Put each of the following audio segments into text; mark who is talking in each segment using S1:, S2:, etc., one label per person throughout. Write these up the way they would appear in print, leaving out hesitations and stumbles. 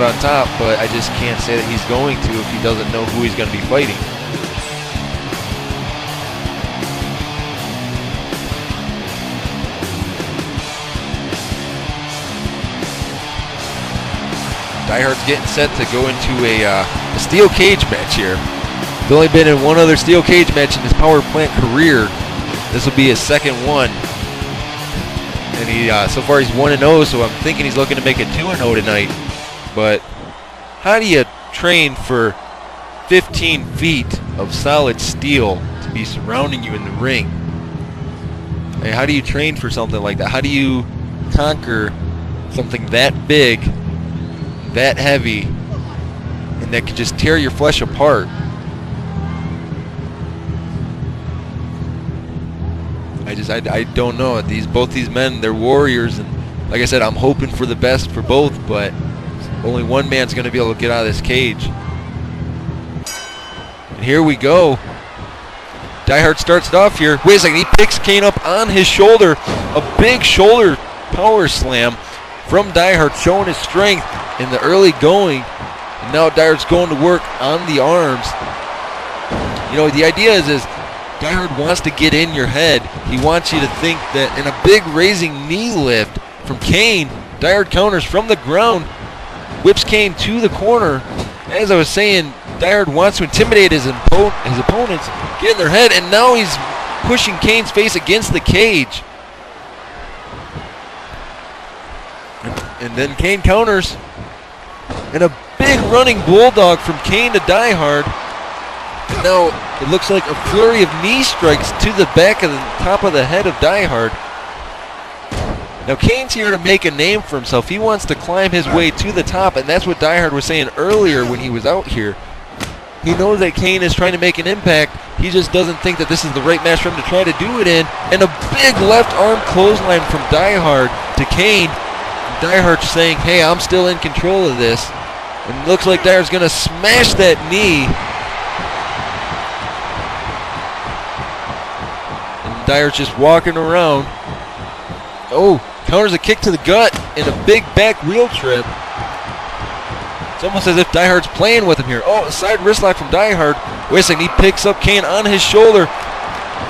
S1: out on top, but I just can't say that he's going to if he doesn't know who he's going to be fighting. Diehard's getting set to go into a steel cage match here. He's only been in one other steel cage match in his power plant career. This will be his second one. And he so far he's 1-0, so I'm thinking he's looking to make it 2-0 tonight. But how do you train for 15 feet of solid steel to be surrounding you in the ring? I mean, how do you train for something like that? How do you conquer something that big, that heavy, and that could just tear your flesh apart? I don't know. Both these men, they're warriors, and like I said, I'm hoping for the best for both, but only one man's going to be able to get out of this cage. And here we go. Diehard starts it off here. Wait a second, he picks Kane up on his shoulder. A big shoulder power slam from Diehard, showing his strength in the early going. And now Diehard's going to work on the arms. You know, the idea is Diehard wants to get in your head. He wants you to think that in a big raising knee lift from Kane, Diehard counters from the ground, whips Kane to the corner. As I was saying, Diehard wants to intimidate his opponents, get in their head, and now he's pushing Kane's face against the cage. And then Kane counters. And a big running bulldog from Kane to Diehard. And now it looks like a flurry of knee strikes to the back of the top of the head of Diehard. Now Kane's here to make a name for himself. He wants to climb his way to the top, and that's what Diehard was saying earlier when he was out here. He knows that Kane is trying to make an impact. He just doesn't think that this is the right match for him to try to do it in. And a big left arm clothesline from Diehard to Kane. Diehard saying, hey, I'm still in control of this. And it looks like Diehard's going to smash that knee. And Diehard's just walking around. Oh, counters a kick to the gut and a big back wheel trip. It's almost as if Diehard's playing with him here. Oh, a side wrist lock from Diehard. Wait a second, he picks up Kane on his shoulder.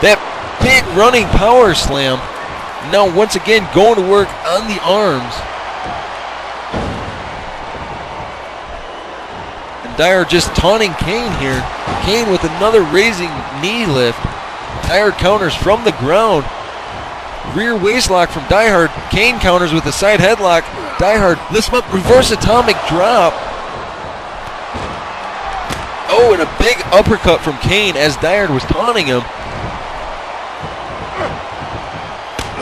S1: That big running power slam. Now once again going to work on the arms. And Diehard just taunting Kane here. Kane with another raising knee lift. Diehard counters from the ground. Rear waist lock from Diehard. Kane counters with a side headlock. Diehard lifts him up, reverse atomic drop. Oh, and a big uppercut from Kane as Diehard was taunting him.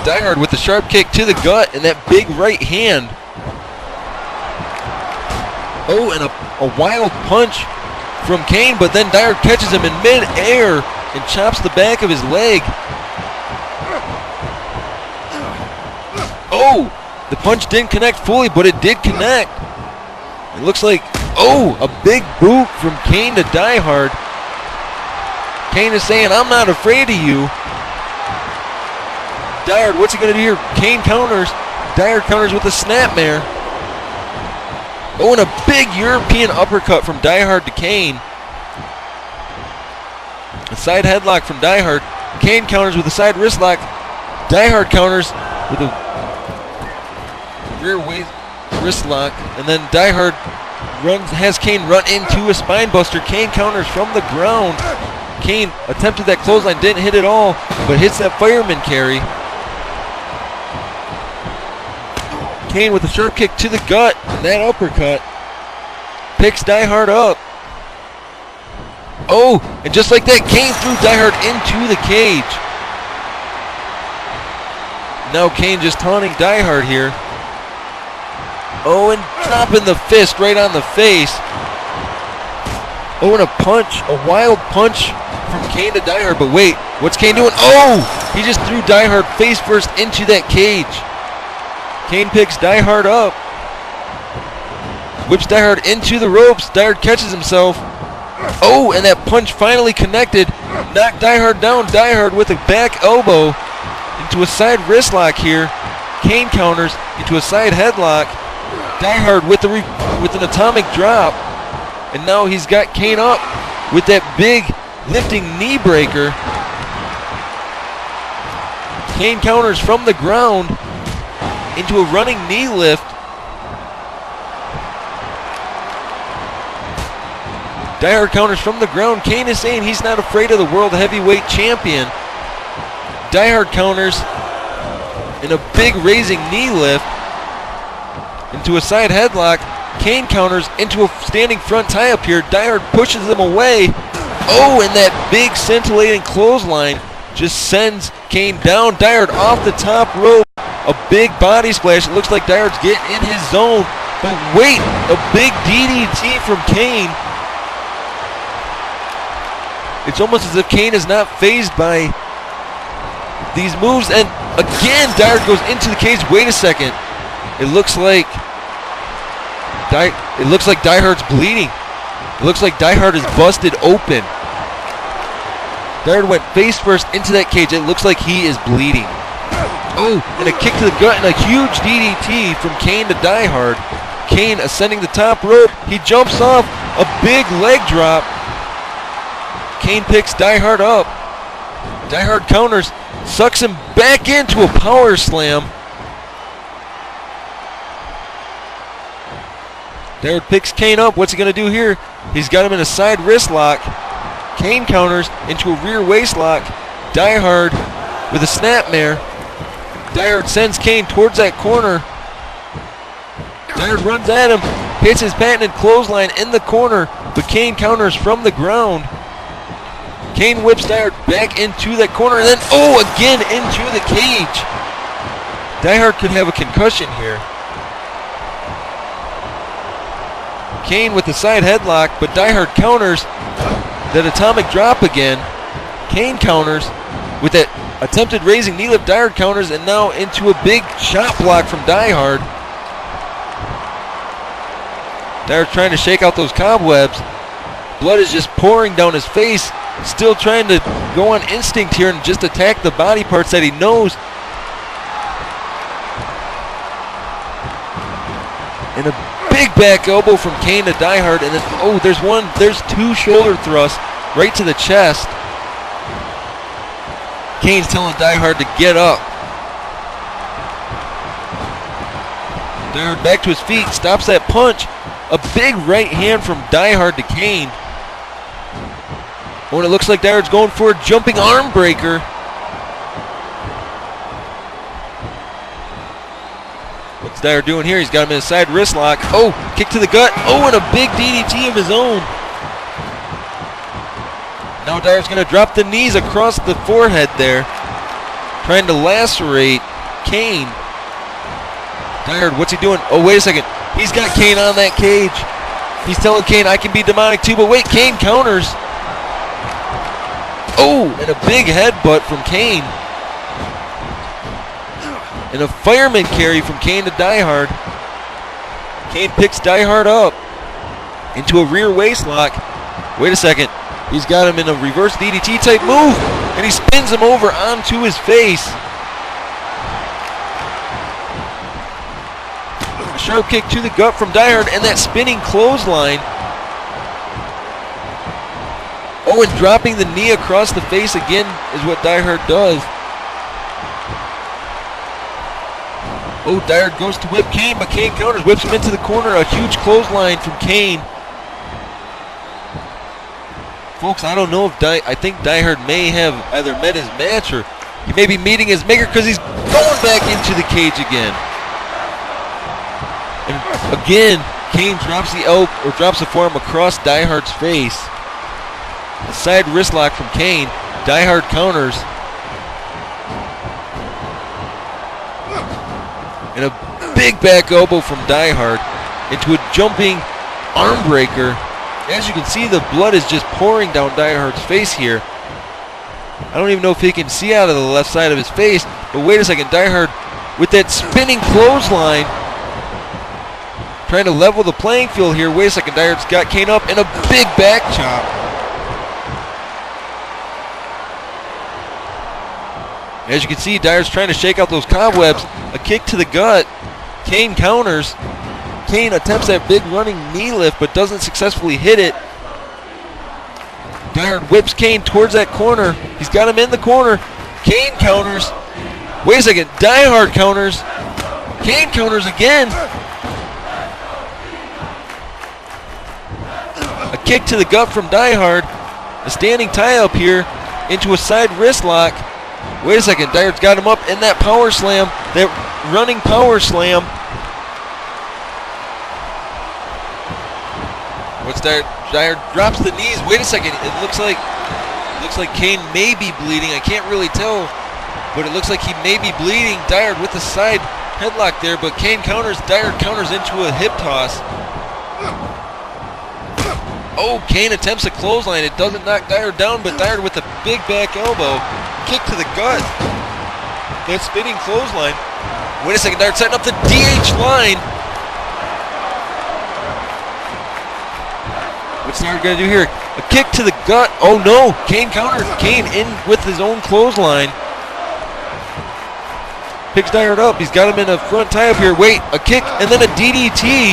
S1: Diehard with the sharp kick to the gut and that big right hand. Oh, and a wild punch from Kane, but then Diehard catches him in mid-air and chops the back of his leg. Oh, the punch didn't connect fully, but it did connect. It looks like, oh, a big boot from Kane to Diehard. Kane is saying, I'm not afraid of you. Diehard, what's he going to do here? Kane counters. Diehard counters with a snapmare. Oh, and a big European uppercut from Diehard to Kane. A side headlock from Diehard. Kane counters with a side wrist lock. Diehard counters with a rear wrist lock, and then Diehard has Kane run into a spine buster. Kane counters from the ground. Kane attempted that clothesline, didn't hit it all, but hits that fireman carry. Kane with a sharp kick to the gut, and that uppercut picks Diehard up. Oh, and just like that, Kane threw Diehard into the cage. Now Kane just taunting Diehard here. Oh, and dropping the fist right on the face. Oh, and a punch, a wild punch from Kane to Diehard. But wait, what's Kane doing? Oh, he just threw Diehard face first into that cage. Kane picks Diehard up. Whips Diehard into the ropes. Diehard catches himself. Oh, and that punch finally connected. Knocked Diehard down. Diehard with a back elbow into a side wrist lock here. Kane counters into a side headlock. Diehard with the with an atomic drop. And now he's got Kane up with that big lifting knee breaker. Kane counters from the ground into a running knee lift. Diehard counters from the ground. Kane is saying he's not afraid of the world heavyweight champion. Diehard counters in a big raising knee lift into a side headlock. Kane counters into a standing front tie up here. Diehard pushes them away. Oh, and that big scintillating clothesline just sends Kane down. Diehard off the top rope. A big body splash. It looks like Diehard's getting in his zone. But wait, a big DDT from Kane. It's almost as if Kane is not fazed by these moves. And again, Diehard goes into the cage. Wait a second. It looks like Diehard's bleeding. It looks like Diehard is busted open. Diehard went face first into that cage. It looks like he is bleeding. Oh, and a kick to the gut and a huge DDT from Kane to Diehard. Kane ascending the top rope. He jumps off. A big leg drop. Kane picks Diehard up. Diehard counters, sucks him back into a power slam. Diehard picks Kane up. What's he going to do here? He's got him in a side wrist lock. Kane counters into a rear waist lock. Diehard with a snapmare. Diehard sends Kane towards that corner. Diehard runs at him, hits his patented clothesline in the corner, but Kane counters from the ground. Kane whips Diehard back into that corner, and then, oh, again into the cage. Diehard could have a concussion here. Kane with the side headlock, but Diehard counters that atomic drop again. Kane counters with that attempted raising knee lift. Diehard counters, and now into a big shot block from Diehard. Diehard trying to shake out those cobwebs. Blood is just pouring down his face. Still trying to go on instinct here and just attack the body parts that he knows. And a big back elbow from Kane to Diehard, and then, oh, there's two shoulder thrusts right to the chest. Kane's telling Diehard to get up. Diehard back to his feet, stops that punch. A big right hand from Diehard to Kane. Oh, and it looks like Diehard's going for a jumping arm breaker. What's Diehard doing here? He's got him in a side wrist lock. Oh, kick to the gut. Oh, and a big DDT of his own. Now Diehard's going to drop the knees across the forehead there, trying to lacerate Kane. Diehard, what's he doing? Oh, wait a second. He's got Kane on that cage. He's telling Kane, I can be demonic too, but wait, Kane counters. Oh, and a big headbutt from Kane. And a fireman carry from Kane to Diehard. Kane picks Diehard up into a rear waist lock. Wait a second. He's got him in a reverse DDT type move, and he spins him over onto his face. A sharp kick to the gut from Diehard, and that spinning clothesline. Oh, and dropping the knee across the face again is what Diehard does. Oh, Diehard goes to whip Kane, but Kane counters, whips him into the corner. A huge clothesline from Kane. Folks, I don't know if I think Diehard may have either met his match or he may be meeting his maker, because he's going back into the cage again. And again, Kane drops the forearm across Diehard's face. A side wrist lock from Kane. Diehard counters. And a big back elbow from Diehard into a jumping arm breaker. As you can see, the blood is just pouring down Diehard's face here. I don't even know if he can see out of the left side of his face, but wait a second, Diehard with that spinning clothesline, trying to level the playing field here. Wait a second, Diehard's got Kane up, and a big back chop. As you can see, Diehard's trying to shake out those cobwebs. A kick to the gut. Kane counters. Kane attempts that big running knee lift but doesn't successfully hit it. Dyer whips Kane towards that corner. He's got him in the corner. Kane counters. Wait a second. Diehard counters. Kane counters again. A kick to the gut from Diehard. A standing tie up here into a side wrist lock. Wait a second. Dyer's got him up in that power slam. That running power slam. What's Dyer? Dyer drops the knees. Wait a second. It looks like Kane may be bleeding. I can't really tell, but it looks like he may be bleeding. Dyer with the side headlock there, but Kane counters. Dyer counters into a hip toss. Oh, Kane attempts a clothesline. It doesn't knock Dyer down, but Dyer with a big back elbow. Kick to the gut. That spinning clothesline. Wait a second. Dyer setting up the DH line. What's Dyer going to do here? A kick to the gut. Oh no, Kane counters. Kane in with his own clothesline. Picks Dyer up. He's got him in a front tie up here. Wait, a kick and then a DDT.